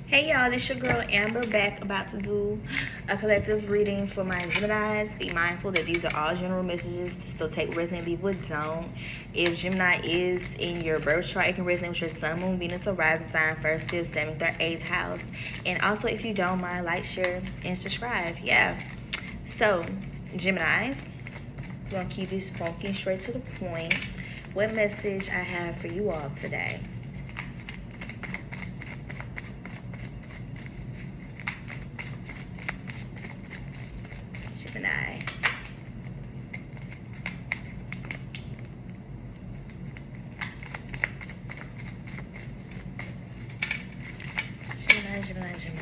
Hey y'all, this your girl Amber back about to do a collective reading for my Geminis. Be mindful that these are all general messages, so take what resonate, leave what don't. If Gemini is in your birth chart, it can resonate with your sun, moon, Venus, or rising sign, first, fifth, seventh, or eighth house. And also, if you don't mind, like, share, and subscribe. Yeah. So, Geminis, we're gonna keep this funky straight to the point. What message I have for you all today? Gemini. Gemini. Gemini.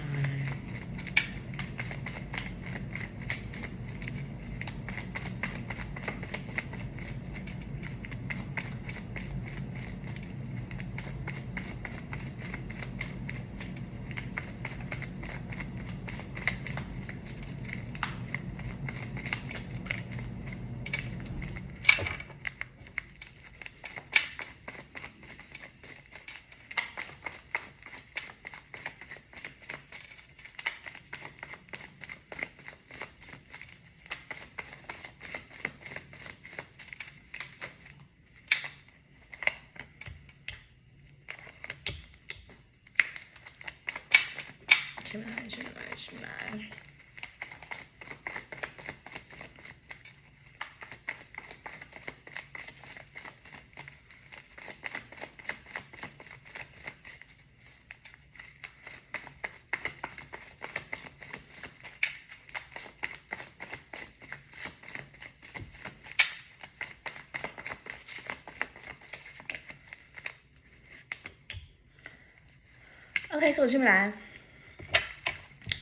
Okay, so Gemini,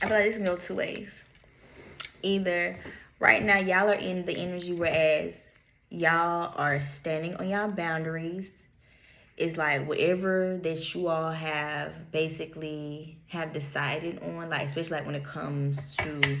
I feel like this can go two ways. Either right now y'all are in the energy whereas y'all are standing on y'all boundaries. It's like whatever that you all have basically have decided on, like especially like when it comes to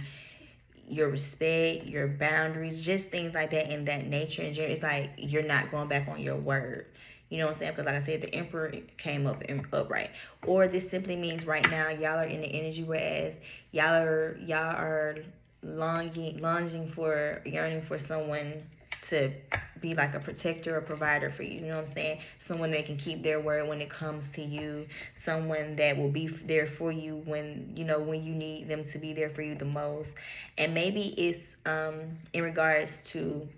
your respect, your boundaries, just things like that in that nature. And it's like you're not going back on your word. You know what I'm saying? Because like I said, the Emperor came up and upright. Or this simply means right now y'all are in the energy whereas y'all are longing for, yearning for someone to be like a protector or provider for you. You know what I'm saying? Someone that can keep their word when it comes to you. Someone that will be there for you when when you need them to be there for you the most. And maybe it's in regards to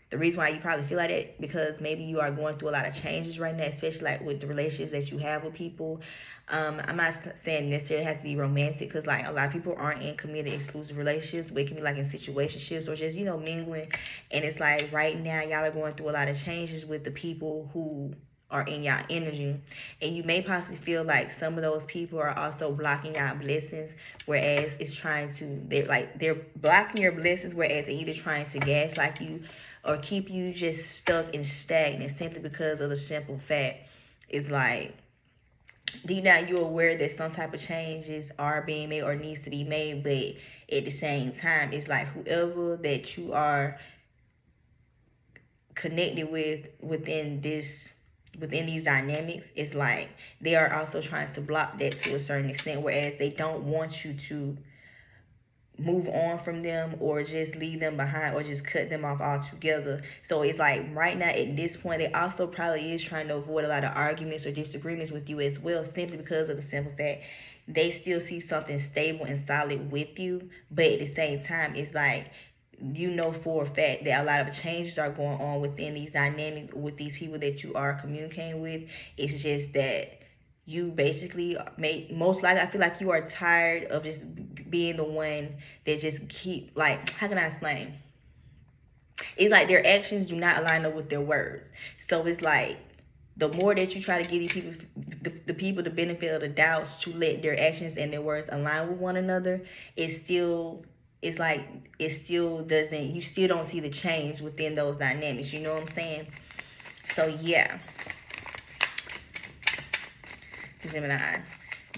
the reason why you probably feel like that because maybe you are going through a lot of changes right now, especially like with the relationships that you have with people. I'm not saying necessarily it has to be romantic because like a lot of people aren't in committed exclusive relationships, but it can be like in situationships or just mingling. And it's like right now y'all are going through a lot of changes with the people who are in y'all energy, and you may possibly feel like some of those people are also blocking y'all blessings, whereas it's trying to they're blocking your blessings, whereas they're either trying to gaslight you or keep you just stuck and stagnant simply because of the simple fact is like deep down you're aware that some type of changes are being made or needs to be made, but at the same time it's like whoever that you are connected with within these dynamics is like they are also trying to block that to a certain extent, whereas they don't want you to move on from them or just leave them behind or just cut them off altogether. So it's like right now at this point they also probably is trying to avoid a lot of arguments or disagreements with you as well, simply because of the simple fact they still see something stable and solid with you. But at the same time it's like for a fact that a lot of changes are going on within these dynamics with these people that you are communicating with. It's just that you basically most likely, I feel like you are tired of just being the one that just keep, like, how can I explain? It's like their actions do not align up with their words. So it's like the more that you try to give these people, the people, the benefit of the doubts to let their actions and their words align with one another, it's like it still doesn't, you still don't see the change within those dynamics. You know what I'm saying? So yeah, Gemini.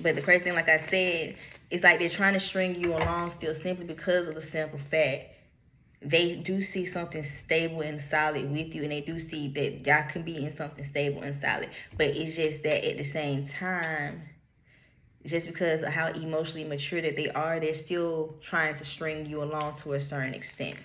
But the crazy thing, like I said, it's like they're trying to string you along still simply because of the simple fact they do see something stable and solid with you, and they do see that y'all can be in something stable and solid. But it's just that at the same time, just because of how emotionally mature that they are, they're still trying to string you along to a certain extent.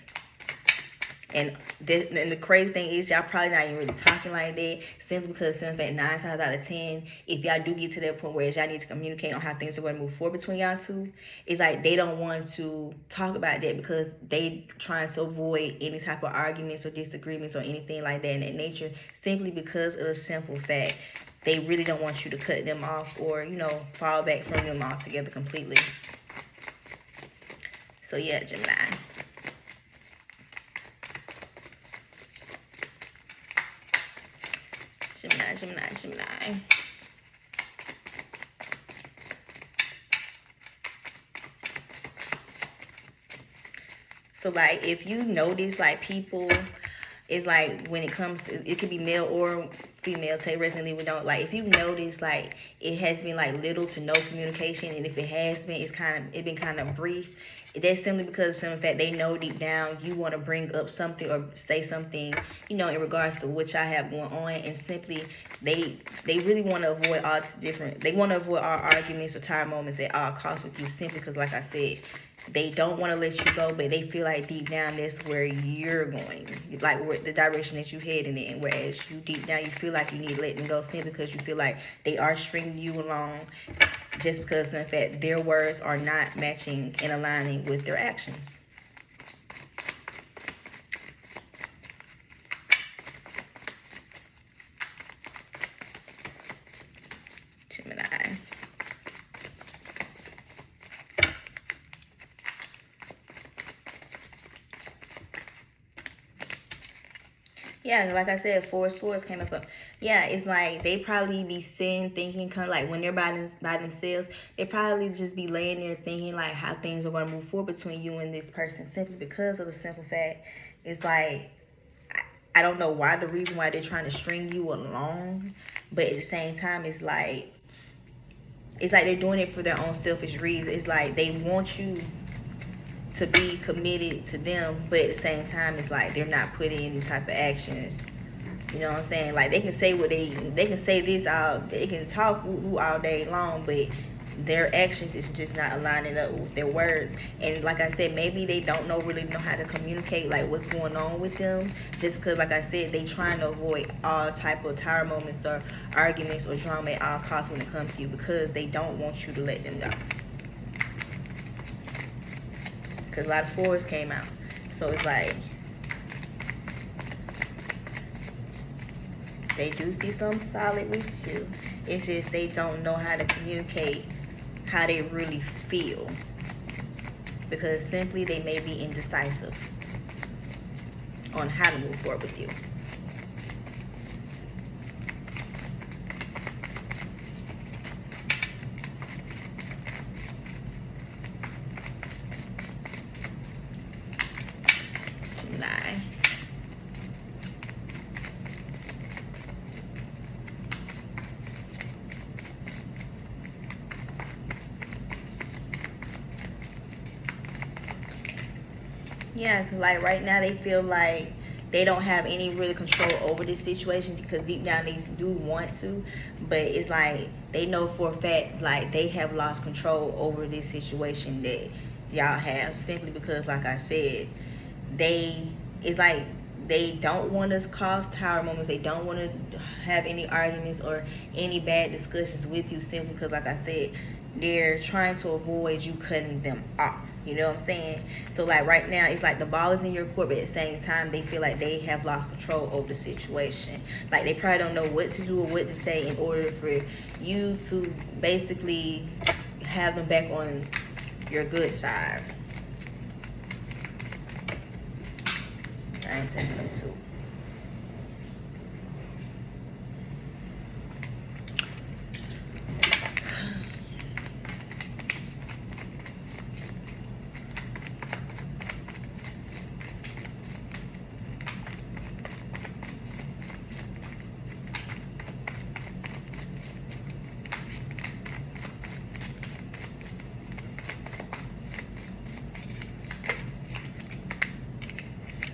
And the crazy thing is, y'all probably not even really talking like that, simply because, simply 9 times out of 10, if y'all do get to that point where y'all need to communicate on how things are going to move forward between y'all two, it's like they don't want to talk about that because they trying to avoid any type of arguments or disagreements or anything like that in that nature, simply because of the simple fact they really don't want you to cut them off or, you know, fall back from them altogether completely. So yeah, Gemini. Gemini. So like, if you notice, like, people, it's like when it comes to, it could be male or female, take resonantly, we don't, like, if you notice, like, it has been like little to no communication, and if it has been, it's been kind of brief. That's simply because of the fact they know deep down you want to bring up something or say something, you know, in regards to what y'all have going on, and simply they really want to avoid all different. They want to avoid all arguments or tired moments at all costs with you, simply because, like I said, they don't want to let you go, but they feel like deep down that's where you're going, like where the direction that you heading in. Whereas you deep down, you feel like you need to let them go simply because you feel like they are stringing you along, just because in fact their words are not matching and aligning with their actions. Gemini. Yeah, like I said, 4 of Swords came up. Yeah, it's like they probably be sitting thinking, kind of like when they're by themselves, they probably just be laying there thinking like how things are going to move forward between you and this person, simply because of the simple fact, it's like, I don't know why, the reason why they're trying to string you along, but at the same time, it's like they're doing it for their own selfish reasons. It's like they want you to be committed to them, but at the same time, it's like they're not putting any type of actions. You know what I'm saying? Like, they can say what they can say this all, they can talk all day long, but their actions is just not aligning up with their words. And like I said, maybe they don't really know how to communicate like what's going on with them, just because, like I said, they trying to avoid all type of tired moments or arguments or drama at all costs when it comes to you, because they don't want you to let them go. Because a lot of 4s came out. So it's like, they do see something solid with you. It's just they don't know how to communicate how they really feel. Because simply they may be indecisive on how to move forward with you. Gemini. Yeah, because like right now they feel like they don't have any really control over this situation, because deep down they do want to, but it's like they know for a fact like they have lost control over this situation that y'all have, simply because, like I said, it's like they don't want to cause tower moments. They don't want to have any arguments or any bad discussions with you, simply because, like I said, they're trying to avoid you cutting them off. You know what I'm saying? So like right now, it's like the ball is in your court, but at the same time, they feel like they have lost control over the situation. Like they probably don't know what to do or what to say in order for you to basically have them back on your good side. I ain't taking them too.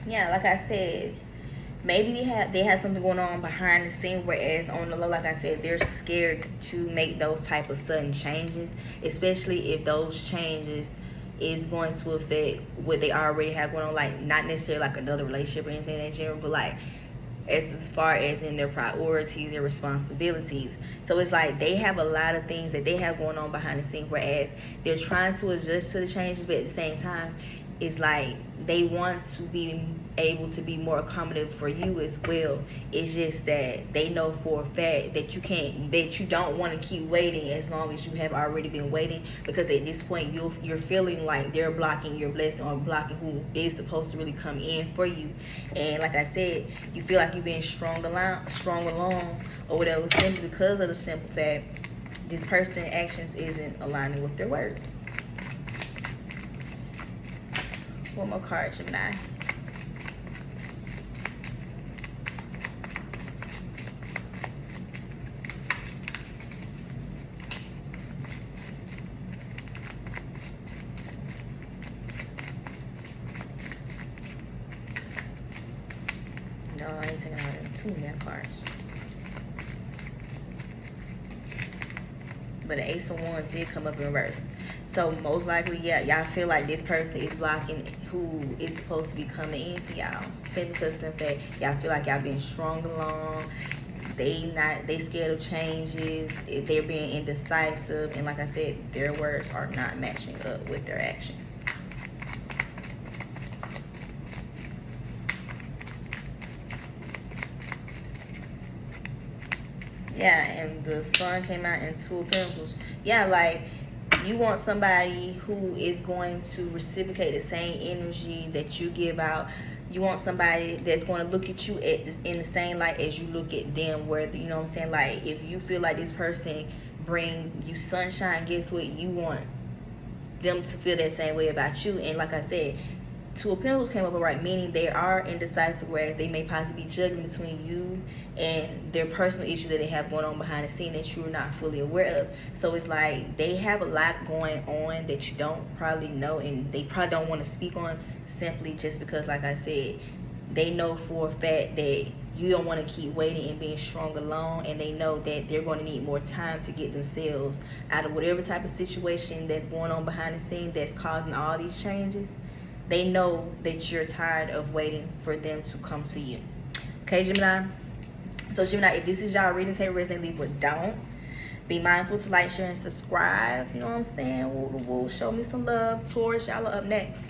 Yeah, like I said, maybe they have something going on behind the scene, whereas on the low, like I said, they're scared to make those type of sudden changes, especially if those changes is going to affect what they already have going on, like not necessarily like another relationship or anything in general, but like as far as in their priorities, their responsibilities. So it's like they have a lot of things that they have going on behind the scenes, whereas they're trying to adjust to the changes, but at the same time, it's like they want to be able to be more accommodative for you as well. It's just that they know for a fact that you don't want to keep waiting as long as you have already been waiting, because at this point you're feeling like they're blocking your blessing or blocking who is supposed to really come in for you. And like I said, you feel like you've been strung along or whatever, simply because of the simple fact this person's actions isn't aligning with their words. One more card, Gemini. No, I ain't taking out too many cards. But the Ace of Wands did come up in reverse. So most likely, yeah, y'all feel like this person is blocking who is supposed to be coming in for y'all. Simply because in fact, y'all feel like y'all being strung along. They scared of changes. They're being indecisive, and like I said, their words are not matching up with their actions. Yeah, and the Sun came out in Two of Pentacles. Yeah, like you want somebody who is going to reciprocate the same energy that you give out. You want somebody that's going to look at you in the same light as you look at them. Where, you know what I'm saying? Like if you feel like this person bring you sunshine, guess what? You want them to feel that same way about you. And like I said, Two of Pentacles came up right, meaning they are indecisive, whereas they may possibly be juggling between you and their personal issue that they have going on behind the scene that you're not fully aware of. So it's like they have a lot going on that you don't probably know, and they probably don't want to speak on, simply just because, like I said, they know for a fact that you don't want to keep waiting and being strung along, and they know that they're going to need more time to get themselves out of whatever type of situation that's going on behind the scene that's causing all these changes. They know that you're tired of waiting for them to come to you. Okay, Gemini? So, Gemini, if this is y'all reading, take resonate, leave, but don't. Be mindful to like, share, and subscribe. You know what I'm saying? Woo, woo, show me some love. Taurus, y'all are up next.